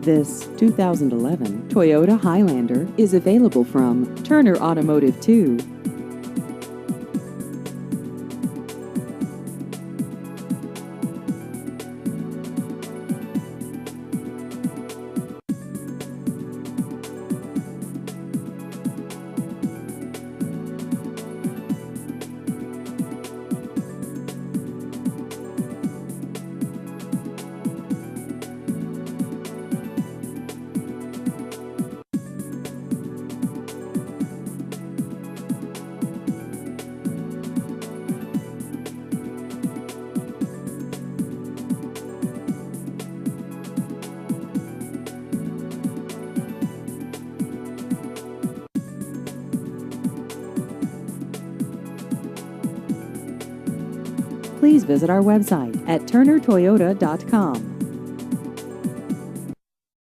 This 2011 Toyota Highlander is available from Turner Automotive too. Please visit our website at turnertoyota.com.